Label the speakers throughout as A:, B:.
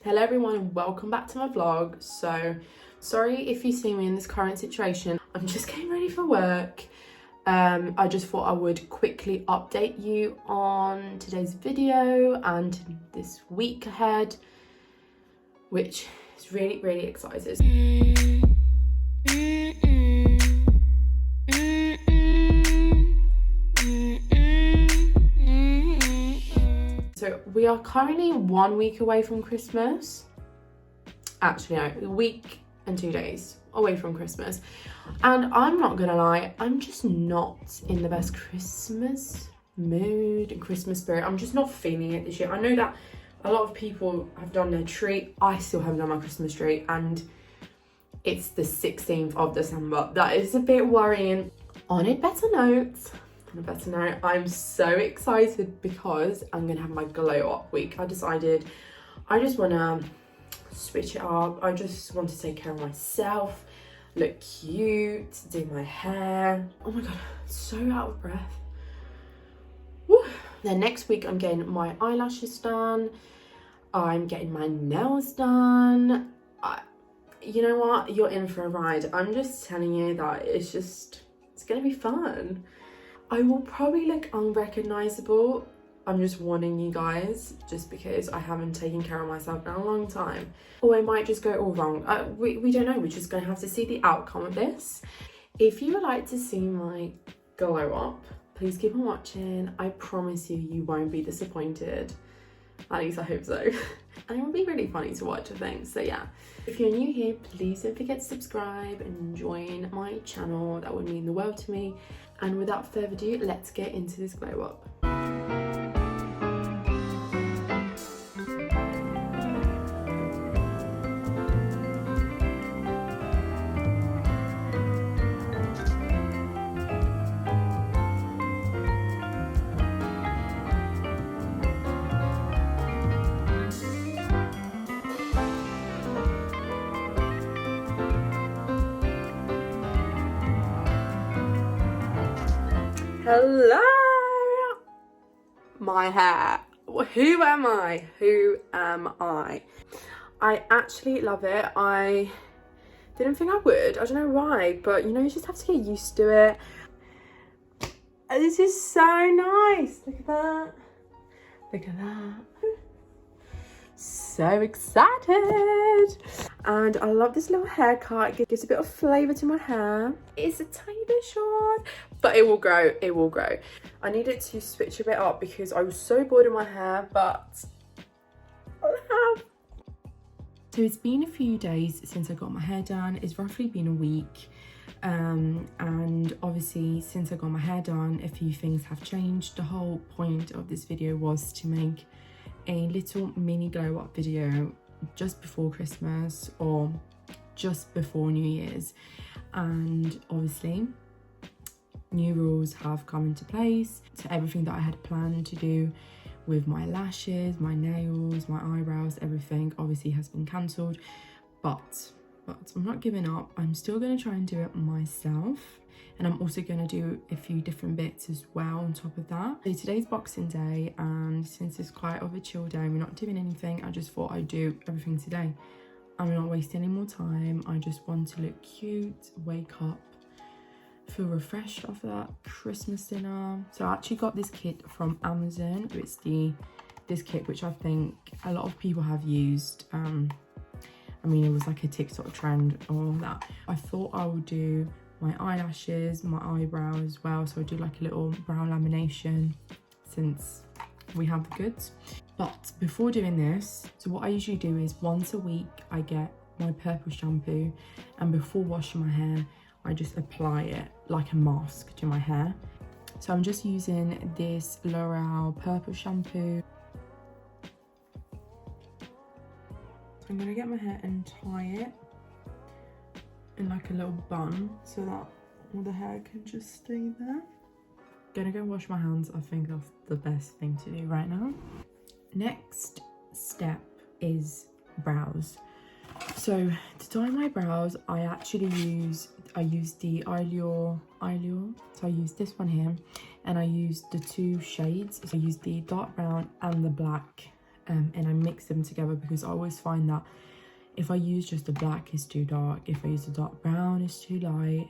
A: Hello everyone and welcome back to my vlog. So sorry if you see me in this current situation. I'm just getting ready for work. I just thought I would quickly update you on today's video and this week ahead, which is really exciting. So we are currently 1 week away from Christmas. Actually, no, a week and 2 days away from Christmas. And I'm not gonna lie, I'm just not in the best Christmas mood and Christmas spirit. I'm just not feeling it this year. I know that a lot of people have done their tree. I still haven't done my Christmas tree and it's the 16th of December. That is a bit worrying. On a better note, I'm so excited because I'm gonna have my glow up week. I decided I just wanna switch it up. I just want to take care of myself, look cute, do my hair. Oh my god, so out of breath. Woo. Then next week I'm getting my eyelashes done. I'm getting my nails done. You know what? You're in for a ride. I'm just telling you that it's gonna be fun. I will probably look unrecognizable. I'm just warning you guys, just because I haven't taken care of myself in a long time. Or I might just go all wrong. We don't know. We're just going to have to see the outcome of this. If you would like to see my glow up, please keep on watching. I promise you, you won't be disappointed. At least I hope so. And it will be really funny to watch, I think. So yeah, if you're new here, please don't forget to subscribe and join my channel. That would mean the world to me. And without further ado, let's get into this glow up. Hello, my hair. Who am I? Who am I? I actually love it. I didn't think I would. I don't know why, but you know, you just have to get used to it. This is so nice. Look at that. Look at that. So excited. And I love this little haircut. It gives a bit of flavour to my hair. It's a tiny bit short, but it will grow. It will grow. I needed to switch a bit up because I was so bored of my hair, but I have. So it's been a few days since I got my hair done. It's roughly been a week. And obviously since I got my hair done, a few things have changed. The whole point of this video was to make a little mini glow up video just before Christmas or just before New Year's. And obviously new rules have come into place, so everything that I had planned to do with my lashes, my nails, my eyebrows, everything obviously has been cancelled, but I'm not giving up. I'm still going to try and do it myself, and I'm also going to do a few different bits as well on top of that. So today's Boxing Day, and since it's quite of a chill day, we're not doing anything. I just thought I'd do everything today. I'm not wasting any more time. I just want to look cute, wake up, feel refreshed after that Christmas dinner. So I actually got this kit from Amazon. It's this kit which I think a lot of people have used. I mean, it was like a TikTok trend and all that. I thought I would do my eyelashes, my eyebrows as well. So I do like a little brow lamination since we have the goods. But before doing this, so what I usually do is once a week I get my purple shampoo, and before washing my hair I just apply it like a mask to my hair. So I'm just using this L'Oreal purple shampoo. So I'm gonna get my hair and tie it in like a little bun so that all the hair can just stay there. Gonna go wash my hands. I think that's the best thing to do right now. Next step is brows. So to dye my brows, I use the Alessia. So I use this one here, and I use the two shades. So I use the dark brown and the black and I mix them together, because I always find that if I use just the black, it's too dark. If I use the dark brown, it's too light.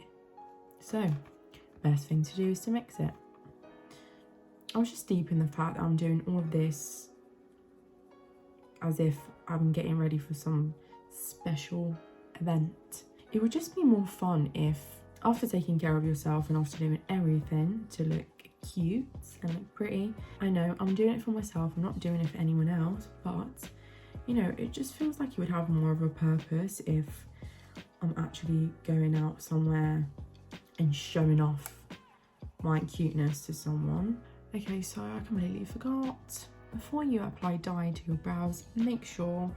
A: So best thing to do is to mix it. I was just deep in the fact that I'm doing all of this as if I'm getting ready for some special event. It would just be more fun if, after taking care of yourself and after doing everything to look cute and look pretty, I know I'm doing it for myself, I'm not doing it for anyone else, but you know, it just feels like you would have more of a purpose if I'm actually going out somewhere and showing off my cuteness to someone. Okay, so I completely forgot. Before you apply dye to your brows, make sure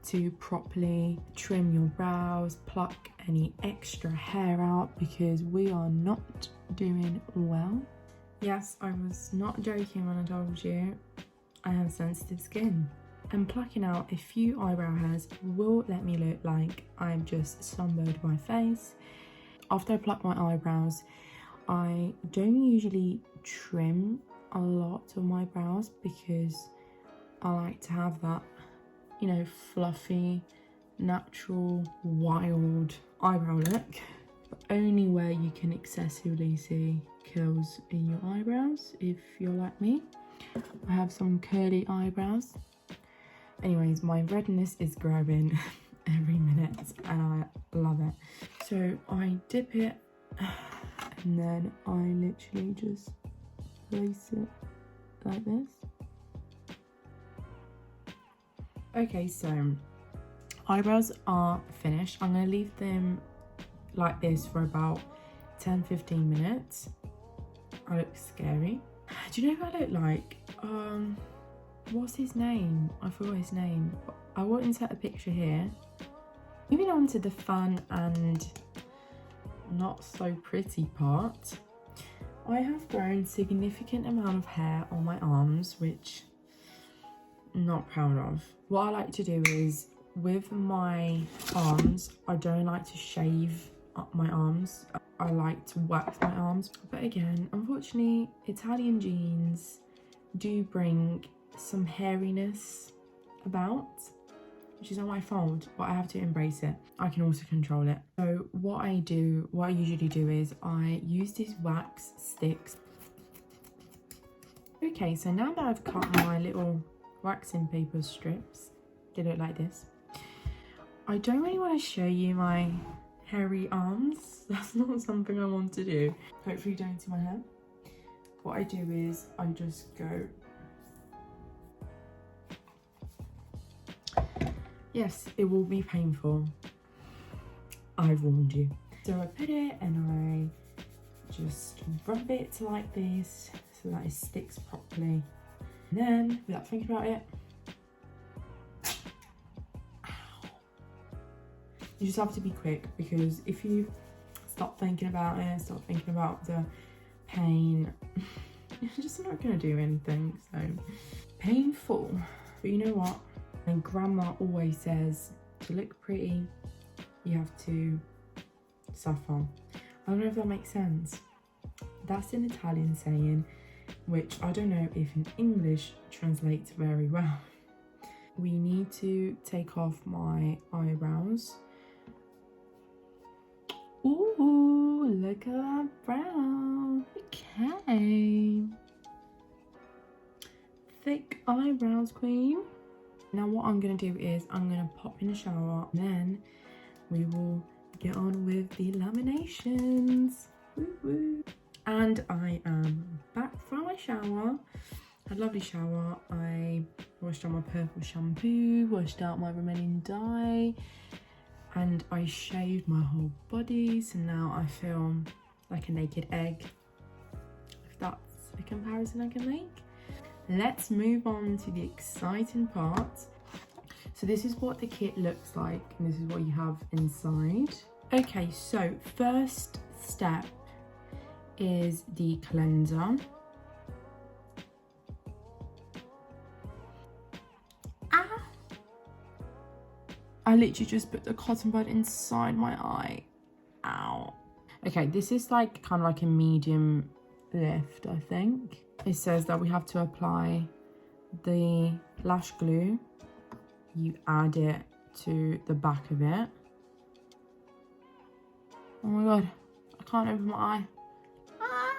A: to properly trim your brows, pluck any extra hair out, because we are not doing well. Yes, I was not joking when I told you I have sensitive skin. And plucking out a few eyebrow hairs will let me look like I've just sunburned my face. After I pluck my eyebrows, I don't usually trim a lot of my brows because I like to have that, you know, fluffy, natural, wild eyebrow look. But only where you can excessively see curls in your eyebrows, if you're like me. I have some curly eyebrows. Anyways, my redness is growing every minute and I love it. So I dip it and then I literally just place it like this. Okay, so eyebrows are finished. I'm going to leave them like this for about 10-15 minutes. I look scary. Do you know who I look like? What's his name? I forgot his name. I will insert a picture here. Moving on to the fun and not so pretty part. I have grown significant amount of hair on my arms, which I'm not proud of. What I like to do is, with my arms, I don't like to shave up my arms. I like to wax my arms. But again, unfortunately, Italian genes do bring some hairiness about, which is not my fault, but I have to embrace it. I can also control it. So what I usually do is I use these wax sticks. Okay, so now that I've cut my little waxing paper strips, they look like this. I don't really want to show you my hairy arms. That's not something I want to do. Hopefully you don't see my hair. What I do is I just go. Yes, it will be painful. I've warned you. So I put it and I just rub it like this so that it sticks properly. And then, without thinking about it, you just have to be quick, because if you stop thinking about it, stop thinking about the pain, you're just not going to do anything. So painful. But you know what? And grandma always says, to look pretty, you have to suffer. I don't know if that makes sense. That's an Italian saying, which I don't know if in English translates very well. We need to take off my eyebrows. Ooh, look at that brow. Okay. Thick eyebrows, queen. Now what I'm going to do is I'm going to pop in the shower, and then we will get on with the laminations. Woo woo. And I am back from my shower. A lovely shower. I washed out my purple shampoo, washed out my remaining dye, and I shaved my whole body, so now I feel like a naked egg, if that's a comparison I can make. Let's move on to the exciting part. So this is what the kit looks like, and this is what you have inside. Okay, so first step is the cleanser. I literally just put the cotton bud inside my eye. Ow. Okay, this is like kind of like a medium lift, I think. It says that we have to apply the lash glue. You add it to the back of it. Oh my god, I can't open my eye. Ah!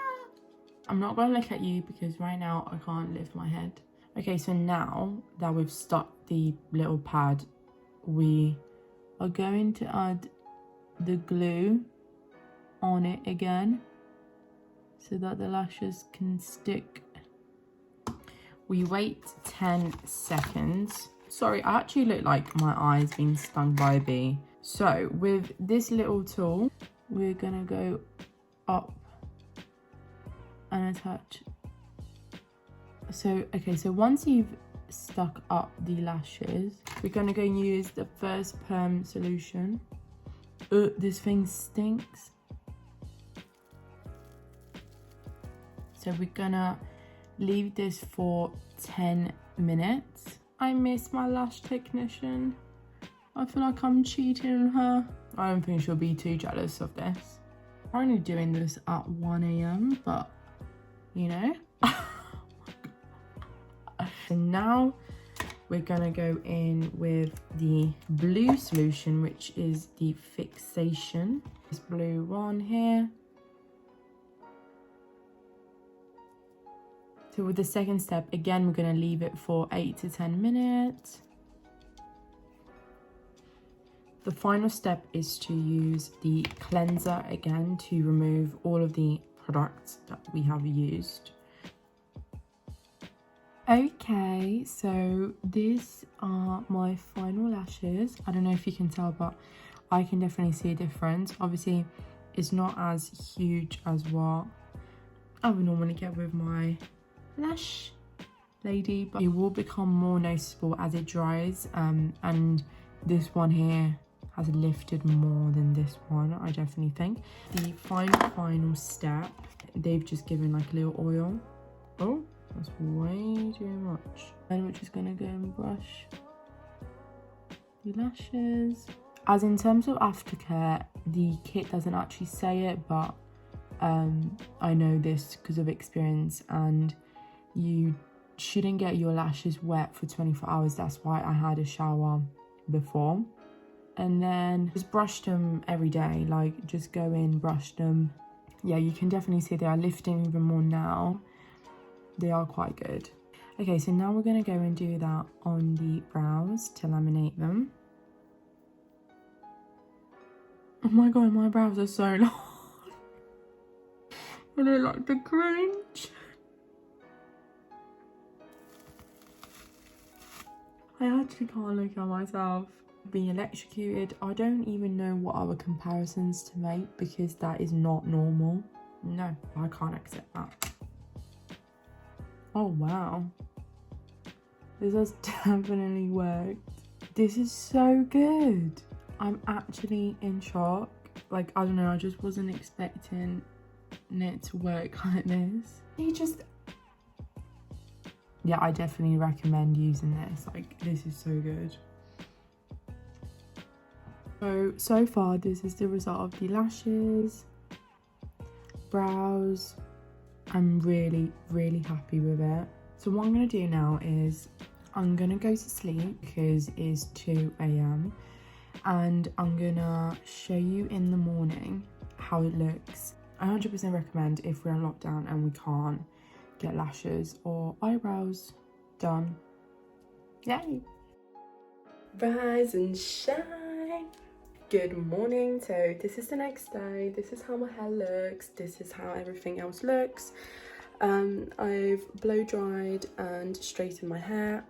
A: I'm not going to look at you because right now I can't lift my head. Okay, so now that we've stuck the little pad, we are going to add the glue on it again so that the lashes can stick. We wait 10 seconds. Sorry, I actually look like my eye's been stung by a bee. So with this little tool, we're gonna go up and attach. So, okay, so once you've stuck up the lashes, we're gonna go and use the first perm solution. This thing stinks. So we're gonna leave this for 10 minutes. I miss my lash technician. I feel like I'm cheating on her. I don't think she'll be too jealous of this. I'm only doing this at 1 AM, but you know. So now we're gonna go in with the blue solution, which is the fixation. This blue one here. So with the second step, again, we're gonna leave it for 8 to 10 minutes. The final step is to use the cleanser again to remove all of the products that we have used. Okay, so these are my final lashes. I don't know if you can tell, but I can definitely see a difference. Obviously, it's not as huge as what I would normally get with my lash lady, but it will become more noticeable as it dries, and this one here has lifted more than this one, I definitely think. The final step, they've just given like a little oil. Oh, that's way too much. And we're just gonna go and brush the lashes. As in terms of aftercare, the kit doesn't actually say it, but I know this because of experience, and you shouldn't get your lashes wet for 24 hours. That's why I had a shower before. And then just brush them every day, like just go in, brush them. Yeah, you can definitely see they are lifting even more now. They are quite good. Okay, so now we're going to go and do that on the brows to laminate them. Oh my god, my brows are so long. I look like the Grinch. I actually can't look at myself. Being electrocuted, I don't even know what other comparisons to make because that is not normal. No, I can't accept that. Oh wow, this has definitely worked. This is so good. I'm actually in shock. Like, I don't know, I just wasn't expecting it to work like this. Yeah, I definitely recommend using this. Like, this is so good. So far, this is the result of the lashes, brows. I'm really, really happy with it. So what I'm going to do now is I'm going to go to sleep because it's 2 AM. And I'm going to show you in the morning how it looks. I 100% recommend if we're in lockdown and we can't get lashes or eyebrows done. Yay! Rise and shine. Good morning. So this is the next day. This is how my hair looks. This is how everything else looks. I've blow dried and straightened my hair.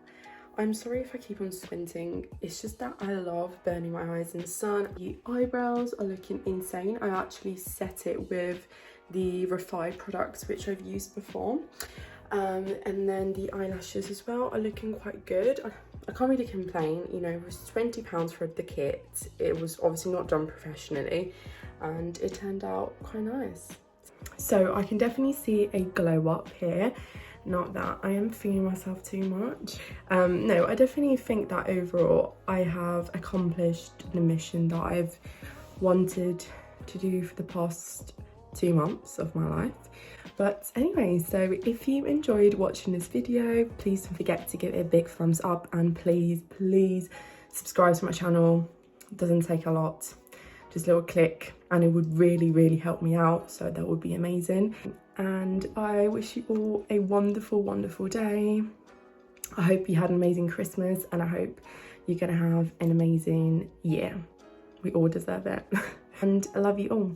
A: I'm sorry if I keep on squinting. It's just that I love burning my eyes in the sun. The eyebrows are looking insane. I actually set it with the Refi products which I've used before. And then the eyelashes as well are looking quite good. I can't really complain, you know, it was £20 for the kit. It was obviously not done professionally and it turned out quite nice. So I can definitely see a glow up here. Not that I am feeling myself too much. No, I definitely think that overall I have accomplished the mission that I've wanted to do for the past 2 months of my life. But anyway, so if you enjoyed watching this video, please don't forget to give it a big thumbs up, and please subscribe to my channel. It doesn't take a lot, just a little click, and it would really help me out, so that would be amazing. And I wish you all a wonderful day. I hope you had an amazing Christmas, and I hope you're gonna have an amazing year. We all deserve it. And I love you all.